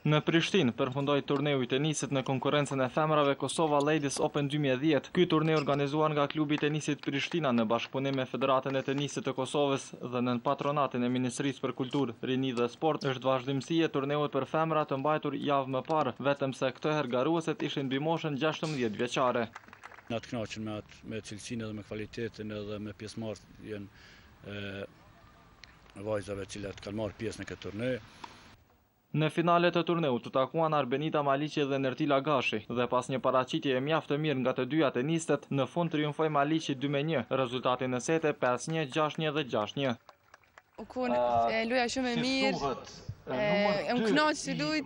Në Prishtinë përfundoi turneu i tenisit në konkurrencën e femrave Kosova Ladies Open 2010. Ky turneu organizuar nga klubi i tenisit Prishtina në bashkëpunim me Federatën e Tenisit të Kosovës dhe nën patronatin e Ministrisë për Kulturë, Rini dhe Sport, është vazhdimsi e turneut për femra të mbajtur javë më parë, vetëm se këtë herë garueset ishin mbi moshën 16 vjeçare. Na të kënaqur me cilësinë dhe me kvalitetin edhe me pjesëmarrjen e vajzave të cilat kanë marrë pjesë në këtë turne. Në finalet të turneut të takuan Arbenita Maliqi dhe Nertila Gashi dhe pas një paraqitje e mjaft të mirë nga të dyja tenistët, në fund triumfoi Maliqi 2-1, rezultati në sete 5-1, 6-1 dhe 6-1. U kon luaja shumë e mirë. Më kënaq si lujt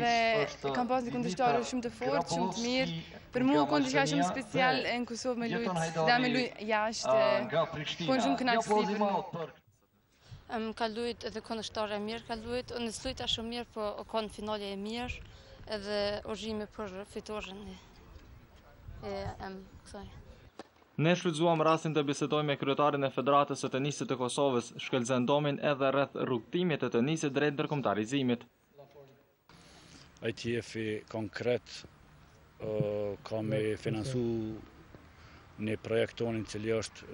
dhe kam pas një kundërshtar shumë të fortë, shumë të mirë. Për mua kon diçka shumë special në Kosovë me lujt, dhe me lujt jashtë. Kon shumë kënaqësi për mua. Ka lujt edhe kundërshtar e mirë, ka lujt, unë lujta shumë mirë, po o konë finale e mirë edhe urgjime për fitoren e kësaj. Ne shfrytzuam rastin të bisedojmë me kryetarin e Federatës së Tenisit të Kosovës, Shkelzen Domin, edhe rreth rrugtimit të tenisit drejt ndërkombëtarizimit. ITF-i konkret ka me financu një projekt tonin cili është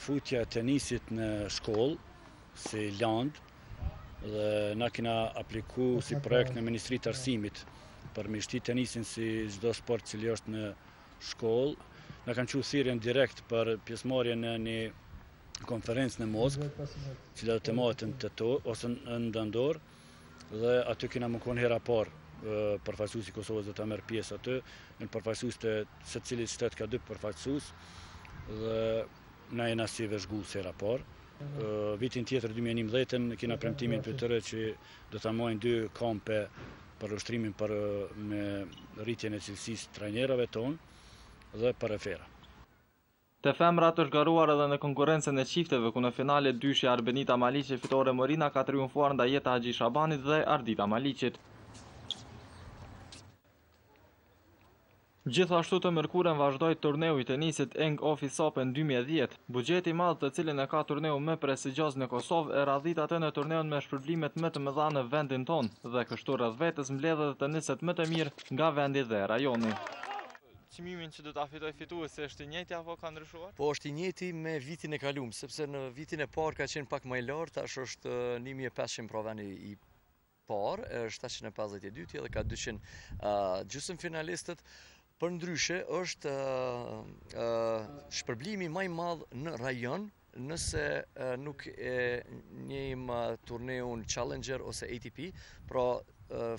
futja e tenisit në shkollë, si land, dhe na kena apliku si projekt në Ministritë të Arsimit për me shti tenisin si çdo sport cili është në shkollë. Na kanë qenë thirrjen direkt për pjesëmarrje në një konferencë në Moskë, cila do të marrë në tetor ose në Dandor, dhe aty kena më konë hera parë përfaqësuesi i Kosovës do ta merr pjesë aty, në përfaqësues të secili shtet ka 2 përfaqësues dhe na jena si vëzhgu se rapor. Vitin tjetër 2011 kena premtimin për tërë që do të marrin 2 kampe për ushtrimin për me rritjen e cilësisë trajnerëve tonë dhe për refera. Te femrat është garuar edhe në konkurrencën e çifteve ku në finale dyshja Arbenita Maliqi fitore Morina ka triumfuar ndaj Jeta Haxhi Shabanit dhe Ardita Maliqit. Gjithashtu të mërkurën vazhdoi turneu i tenisit Eng Office Open 2010. Buxheti i madh të cilin e ka turneu më prestigjioz në Kosovë e radhit atë në turneun me shpërblimet më të mëdha në vendin ton dhe kështu rreth vetes mbledh edhe teniset më të mirë nga vendi dhe rajoni. Çmimin që do ta fitoj fituesi është i njëjti apo ka ndryshuar? Po është i njëjti me vitin e kaluar, sepse në vitin e parë ka qenë pak më i lartë, tash është 1500 pra veni i parë, është 752 dhe ka 200 gjysmëfinalistët. Për ndryshe është shpërblimi më i madh në rajon nëse nuk e njejmë turneun Challenger ose ATP, pra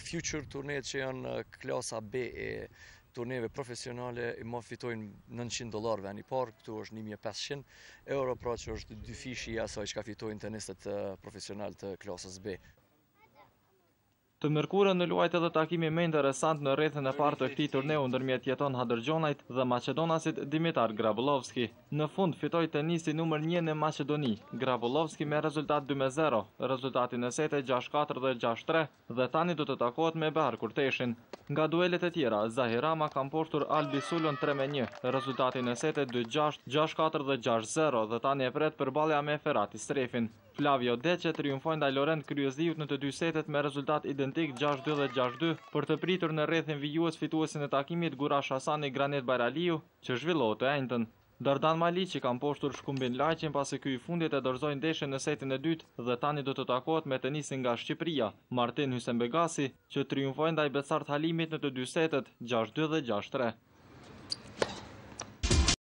Future turnet që janë klasa B e turneve profesionale më fitojnë $900 veni parë, këtu është 1500 euro, pra që është 2 fishi i asaj që ka fitojnë tenistët profesional të klasës B. Të mërkurën në luajt edhe takimi më interesant në rrethin e parë të këtij turneu ndërmjet Jeton Hadërgjonajt dhe maqedonasit Dimitar Grabulovski. Në fund fitoi tenisi numër 1 në Maqedoni, Grabulovski me rezultat 2-0, rezultatin e sete 6-4 dhe 6-3 dhe tani do të takohet me Behar Kurteshin. Nga duelet e tjera, Zahirama ka mposhtur Albi Sulun 3-1, rezultatin e sete 2-6, 6-4 dhe 6-0 dhe tani e pret përballja me Ferati Strefin. Flavio Deqe triumfoi ndaj Lorent Kryezdiut në të 2 setet me rezultat identik 6-2 dhe 6-2 për të pritur në rrethin vijues fituesin e takimit Gurash Hasani Granit Bajraliu, që zhvillohet të enjtën. Dardan Maliqi ka mposhtur Shkumbin Lajqin pasi ky i fundit e dorëzoi ndeshjen në setin e dytë dhe tani do të takohet me tenisin nga Shqipëria, Martin Hysenbegasi, që triumfoi ndaj Besart Halimit në të 2 setet 6-2 dhe 6-3.